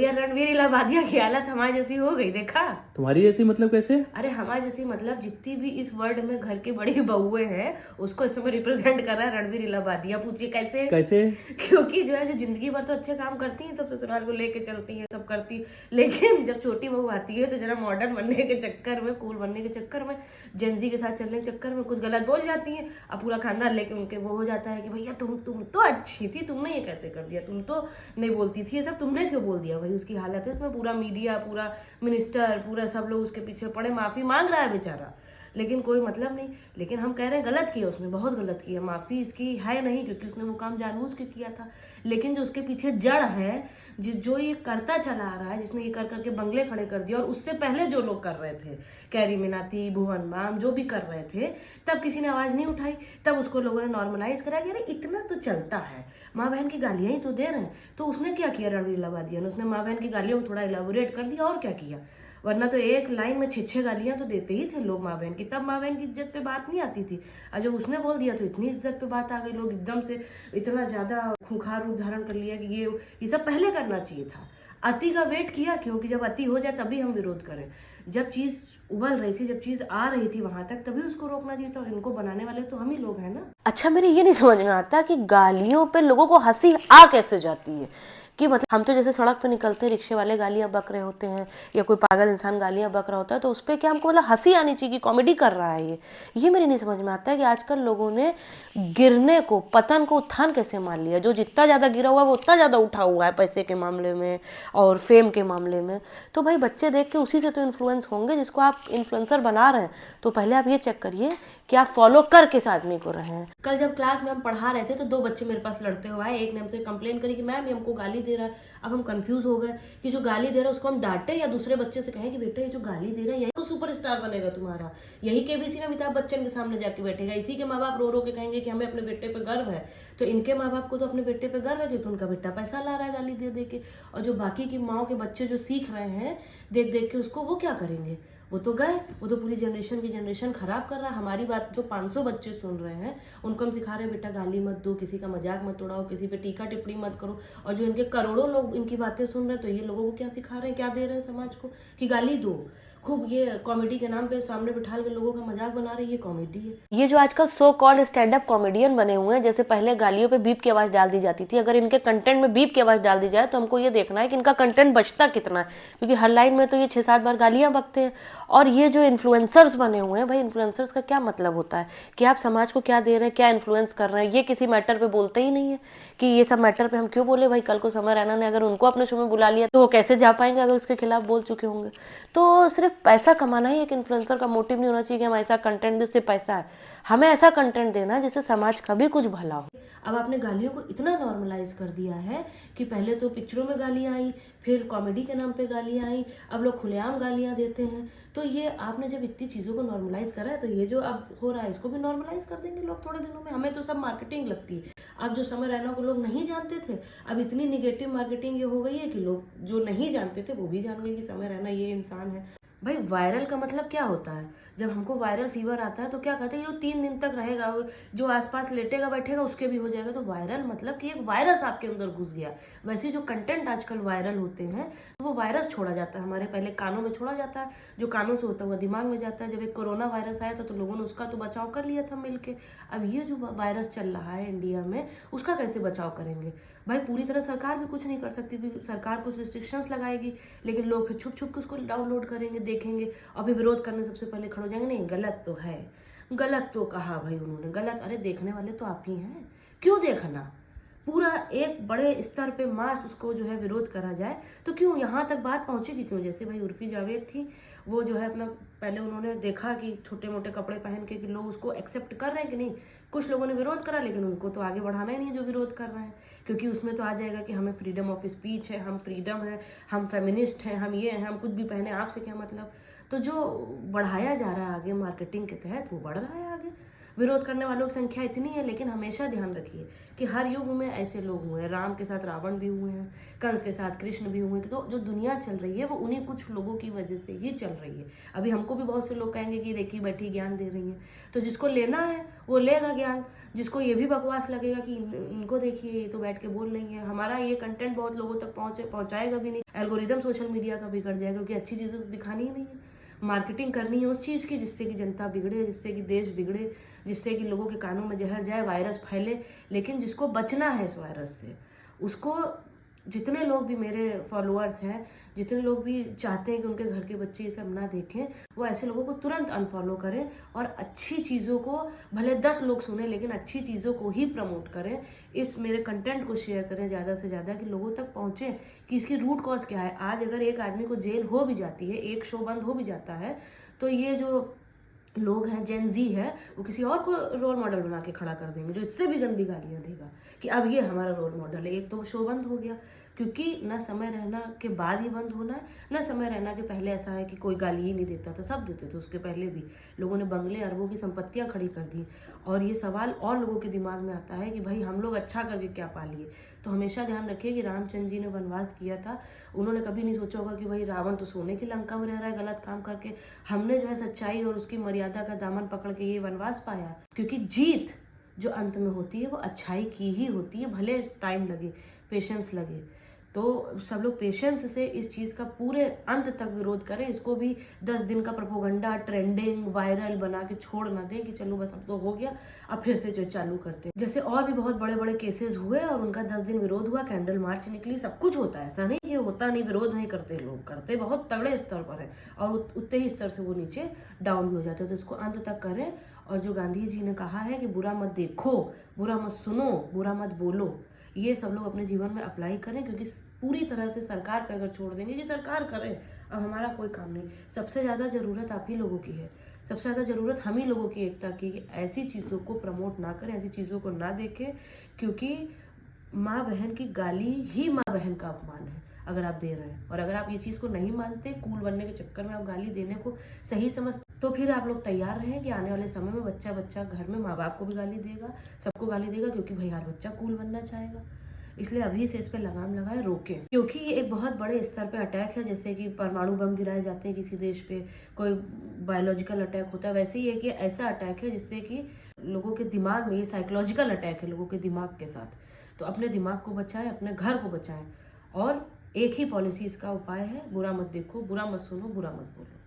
यार रणवीर इलाहाबादिया की हालत हमारी जैसी हो गई, देखा? तुम्हारी जैसी मतलब कैसे? अरे हमारी जैसी मतलब जितनी भी इस वर्ल्ड में घर की बड़ी बहुएं हैं उसको इस समय रिप्रेजेंट कर रहा है रणवीर इलाहाबादिया। पूछिए कैसे? कैसे? क्योंकि जो है जो जिंदगी भर तो अच्छे काम करती हैं, सब ससुराल को लेके चलती हैं, सब करती, लेकिन जब छोटी बहू आती है तो जरा मॉडर्न बनने के चक्कर में, कूल बनने के चक्कर में, जेंजी के साथ चलने के चक्कर में कुछ गलत बोल जाती हैं। अब पूरा खानदान लेके उनके वो हो जाता है कि भैया तुम तो अच्छी थी, तुमने ये कैसे कर दिया, तुम तो नहीं बोलती थी ये सब, तुमने क्यों बोल दिया? भाई उसकी हालत है, इसमें पूरा मीडिया, पूरा मिनिस्टर, पूरा सब लोग उसके पीछे पड़े, माफी मांग रहा है बेचारा, लेकिन कोई मतलब नहीं। लेकिन हम कह रहे हैं गलत किया उसने, बहुत गलत किया, माफी इसकी है नहीं क्योंकि उसने वो काम जानबूझ के किया था। लेकिन जो उसके पीछे जड़ है, जो ये करता चला आ रहा है, जिसने ये कर करके बंगले खड़े कर दिया, और उससे पहले जो लोग कर रहे थे, कैरी मिनाती, भुवन बाम, जो भी कर रहे थे, तब किसी ने आवाज नहीं उठाई, तब उसको लोगों ने नॉर्मलाइज करा कि अरे इतना तो चलता है, माँ बहन की गालियां ही तो दे रहे हैं। तो उसने क्या किया रणवीर इलाहाबादिया ने? उसने माँ बहन की गालियों को थोड़ा इलाबोरेट कर दिया, और क्या किया? वरना तो एक लाइन में 6 गालियां तो देते ही थे लोग माँ बहन की, तब माँ बहन की इज्जत पे बात नहीं आती थी। और जब उसने बोल दिया तो इतनी इज्जत पे बात आ गई, लोग एकदम से इतना ज्यादा खूंखार रूप धारण कर लिया कि ये सब पहले करना चाहिए था। अति का वेट किया, क्योंकि जब अति हो जाए तभी हम विरोध करें। जब चीज उबल रही थी, जब चीज आ रही थी वहां तक, तभी उसको रोकना चाहिए था। इनको बनाने वाले तो हम ही लोग हैं ना। अच्छा, मेरे ये नहीं समझ में आता कि गालियों पे लोगों को हंसी आ कैसे जाती है। कि मतलब हम तो जैसे सड़क पे निकलते हैं, रिक्शे वाले गालियां बक रहे होते हैं या कोई पागल इंसान गालियां बक रहा होता है, तो उस पर क्या हमको मतलब हंसी आनी चाहिए कि कॉमेडी कर रहा है ये मेरे नहीं समझ में आता है कि आजकल लोगों ने गिरने को, पतन को उत्थान कैसे मान लिया। जो जितना ज़्यादा गिरा हुआ है वो उतना ज़्यादा उठा हुआ है, पैसे के मामले में और फेम के मामले में। तो भाई बच्चे देख के उसी से तो इन्फ्लुएंस होंगे। जिसको आप इन्फ्लुएंसर बना रहे हैं तो पहले आप ये चेक करिए कि आप फॉलो कर किस आदमी को रहे हैं। कल जब क्लास में हम पढ़ा रहे थे तो 2 बच्चे मेरे पास लड़ते हुए आए। एक ने हमसे कंप्लेन करी कि मैम ये हमको गाली दे रहा है। अब हम कंफ्यूज हो गए कि जो गाली दे रहा है उसको हम डांटे या दूसरे बच्चे से कहें कि बेटा ये जो गाली दे रहा है यही तो सुपरस्टार बनेगा तुम्हारा, यही केबीसी में अमिताभ बच्चन के सामने जाके बैठेगा, इसी के माँ बाप रो रो के कहेंगे कि हमें अपने बेटे पे गर्व है। तो इनके माँ बाप को तो अपने बेटे पे गर्व है क्योंकि उनका बेटा पैसा ला रहा है गाली दे दे के। और जो बाकी की माओ के बच्चे जो सीख रहे हैं देख देख के उसको, वो क्या करेंगे? वो तो गए, वो तो पूरी जनरेशन की जनरेशन खराब कर रहा है। हमारी बात जो 500 बच्चे सुन रहे हैं उनको हम सिखा रहे हैं बेटा गाली मत दो, किसी का मजाक मत उड़ाओ, किसी पे टीका टिप्पणी मत करो। और जो इनके करोड़ों लोग इनकी बातें सुन रहे हैं, तो ये लोगों को क्या सिखा रहे हैं, क्या दे रहे हैं समाज को कि गाली दो। खूब ये कॉमेडी के नाम पे सामने बिठा के लोगों का मजाक बना रही है, ये कॉमेडी है। ये जो आजकल so called stand up comedian बने हुए हैं, जैसे पहले गालियों पे बीप की आवाज डाल दी जाती थी, अगर इनके कंटेंट में बीप की आवाज डाल दी जाए तो हमको ये देखना है कि इनका कंटेंट बचता कितना है, क्योंकि हर लाइन में तो ये 6-7 बार गालियां बकते हैं। और ये जो इन्फ्लुएंसर्स बने हुए हैं, भाई इन्फ्लुएंसर्स का क्या मतलब होता है कि आप समाज को क्या दे रहे हैं, क्या इन्फ्लुएंस कर रहे हैं, ये किसी मैटर पे बोलते ही नहीं है कि ये सब मैटर पे हम क्यों बोले। भाई कल को समय रैना ने अगर उनको अपने शो में बुला लिया तो वो कैसे जा पाएंगे अगर उसके खिलाफ बोल चुके होंगे। तो सिर्फ पैसा कमाना ही एक इन्फ्लुएंसर का मोटिव नहीं होना चाहिए कि हम ऐसा कंटेंट दे, सिर्फ पैसा है। हमें ऐसा कंटेंट देना जिससे समाज का भी कुछ भला हो। अब आपने गालियों को इतना नॉर्मलाइज कर दिया है कि पहले तो पिक्चरों में गालियां आई, फिर कॉमेडी के नाम पे गालियां आई, अब लोग खुलेआम गालियां देते हैं। तो ये आपने जब इतनी चीज़ों को नॉर्मलाइज करा है तो ये जो अब हो रहा है इसको भी नॉर्मलाइज कर देंगे लोग थोड़े दिनों में। हमें तो सब मार्केटिंग लगती है। अब जो समय रैना को लोग नहीं जानते थे, अब इतनी निगेटिव मार्केटिंग ये हो गई है कि लोग जो नहीं जानते थे वो भी जान गए कि समय रैना ये इंसान है। भाई वायरल का मतलब क्या होता है? जब हमको वायरल फीवर आता है तो क्या कहते हैं, जो 3 दिन तक रहेगा, जो आसपास लेटेगा बैठेगा उसके भी हो जाएगा। तो वायरल मतलब कि एक वायरस आपके अंदर घुस गया। वैसे जो कंटेंट आजकल वायरल होते हैं तो वो वायरस छोड़ा जाता है, हमारे पहले कानों में छोड़ा जाता है, जो कानों से होता हुआ दिमाग में जाता है। जब एक कोरोना वायरस आया था तो लोगों ने उसका तो बचाव कर लिया था मिलके। अब ये जो वायरस चल रहा है इंडिया में, उसका कैसे बचाव करेंगे? भाई पूरी तरह सरकार भी कुछ नहीं कर सकती क्योंकि सरकार कुछ रिस्ट्रिक्शंस लगाएगी, लेकिन लोग फिर छुप छुप के उसको डाउनलोड करेंगे, देखेंगे और फिर विरोध करने सबसे पहले खड़े हो जाएंगे, नहीं गलत तो है, गलत तो कहा भाई उन्होंने, गलत। अरे देखने वाले तो आप ही हैं, क्यों देखना? पूरा एक बड़े स्तर पे मास उसको जो है विरोध करा जाए तो क्यों यहाँ तक बात पहुंचेगी क्यों? जैसे भाई उर्फी जावेद थी, वो जो है अपना पहले उन्होंने देखा कि छोटे मोटे कपड़े पहन के कि लोग उसको एक्सेप्ट कर रहे हैं कि नहीं। कुछ लोगों ने विरोध करा, लेकिन उनको तो आगे बढ़ाना ही नहीं जो विरोध कर रहे हैं, क्योंकि उसमें तो आ जाएगा कि हमें फ्रीडम ऑफ स्पीच है, हम फ्रीडम है, हम फेमिनिस्ट हैं, हम ये हैं, हम कुछ भी पहने, आपसे क्या मतलब। तो जो बढ़ाया जा रहा है आगे मार्केटिंग के तहत वो बढ़ रहा है आगे। विरोध करने वालों की संख्या इतनी है, लेकिन हमेशा ध्यान रखिए कि हर युग में ऐसे लोग हुए हैं। राम के साथ रावण भी हुए हैं, कंस के साथ कृष्ण भी हुए हैं। तो जो दुनिया चल रही है वो उन्हीं कुछ लोगों की वजह से ही चल रही है। अभी हमको भी बहुत से लोग कहेंगे कि देखिए बैठी ज्ञान दे रही हैं, तो जिसको लेना है वो लेगा ज्ञान। जिसको ये भी बकवास लगेगा कि इनको देखिए ये तो बैठ के बोल रही है, हमारा ये कंटेंट बहुत लोगों तक पहुंचाएगा भी नहीं, एल्गोरिदम सोशल मीडिया का बिगड़ जाएगा, क्योंकि अच्छी चीज़ें तो दिखानी ही नहीं है। मार्केटिंग करनी है उस चीज़ की जिससे कि जनता बिगड़े, जिससे कि देश बिगड़े, जिससे कि लोगों के कानों में जहर जाए, वायरस फैले। लेकिन जिसको बचना है इस वायरस से, उसको जितने लोग भी मेरे फॉलोअर्स हैं, जितने लोग भी चाहते हैं कि उनके घर के बच्चे ये सब ना देखें, वो ऐसे लोगों को तुरंत अनफॉलो करें और अच्छी चीज़ों को, भले 10 लोग सुने लेकिन अच्छी चीज़ों को ही प्रमोट करें। इस मेरे कंटेंट को शेयर करें ज़्यादा से ज़्यादा कि लोगों तक पहुँचे कि इसकी रूट कॉज क्या है। आज अगर एक आदमी को जेल हो भी जाती है, एक शो बंद हो भी जाता है, तो ये जो लोग हैं, जेन जी है, वो किसी और को रोल मॉडल बना के खड़ा कर देंगे जो इससे भी गंदी गालियां देगा कि अब ये हमारा रोल मॉडल है। एक तो शो बंद हो गया, क्योंकि ना समय रहना के बाद ही बंद होना है, ना समय रहना के पहले ऐसा है कि कोई गाली ही नहीं देता था, सब देते थे। उसके पहले भी लोगों ने बंगले अरबों की संपत्तियां खड़ी कर दी। और ये सवाल और लोगों के दिमाग में आता है कि भाई हम लोग अच्छा करके क्या पा लिए। तो हमेशा ध्यान रखिए कि रामचंद्र जी ने वनवास किया था, उन्होंने कभी नहीं सोचा होगा कि भाई रावण तो सोने की लंका में रह रहा है गलत काम करके, हमने जो है सच्चाई और उसकी मर्यादा का दामन पकड़ के ये वनवास पाया। क्योंकि जीत जो अंत में होती है वो अच्छाई की ही होती है, भले टाइम लगे, पेशेंस लगे। तो सब लोग पेशेंस से इस चीज़ का पूरे अंत तक विरोध करें। इसको भी 10 दिन का प्रोपोगंडा, ट्रेंडिंग, वायरल बना के छोड़ ना दें कि चलो बस अब तो हो गया, अब फिर से जो चालू करते हैं। जैसे और भी बहुत बड़े बड़े केसेस हुए और उनका 10 दिन विरोध हुआ, कैंडल मार्च निकली, सब कुछ होता है। ऐसा नहीं ये होता नहीं, विरोध नहीं करते लोग, करते बहुत तगड़े स्तर पर है और उतने ही स्तर से वो नीचे डाउन भी हो जाते हैं। तो इसको अंत तक करें। और जो गांधी जी ने कहा है कि बुरा मत देखो, बुरा मत सुनो, बुरा मत बोलो, ये सब लोग अपने जीवन में अप्लाई करें। क्योंकि पूरी तरह से सरकार पे अगर छोड़ देंगे कि सरकार करे, अब हमारा कोई काम नहीं। सबसे ज़्यादा ज़रूरत आप ही लोगों की है, सबसे ज़्यादा ज़रूरत हम ही लोगों की एकता की। ऐसी चीज़ों को प्रमोट ना करें, ऐसी चीज़ों को ना देखें, क्योंकि माँ बहन की गाली ही माँ बहन का अपमान है अगर आप दे रहे हैं। और अगर आप ये चीज़ को नहीं मानते, कूल बनने के चक्कर में आप गाली देने को सही समझते, तो फिर आप लोग तैयार रहें कि आने वाले समय में बच्चा बच्चा घर में माँ बाप को भी गाली देगा, सबको गाली देगा, क्योंकि भाई हर बच्चा कूल बनना चाहेगा। इसलिए अभी से इस पे लगाम लगाए, रोकें। क्योंकि ये एक बहुत बड़े स्तर पे अटैक है। जैसे कि परमाणु बम गिराए जाते हैं किसी देश पे, कोई बायोलॉजिकल अटैक होता है, वैसे ही है कि ऐसा अटैक है जिससे कि लोगों के दिमाग में, ये साइकोलॉजिकल अटैक है लोगों के दिमाग के साथ। तो अपने दिमाग को बचाएं, अपने घर को बचाएं। और एक ही पॉलिसी इसका उपाय है, बुरा मत देखो, बुरा मत सुनो, बुरा मत बोलो।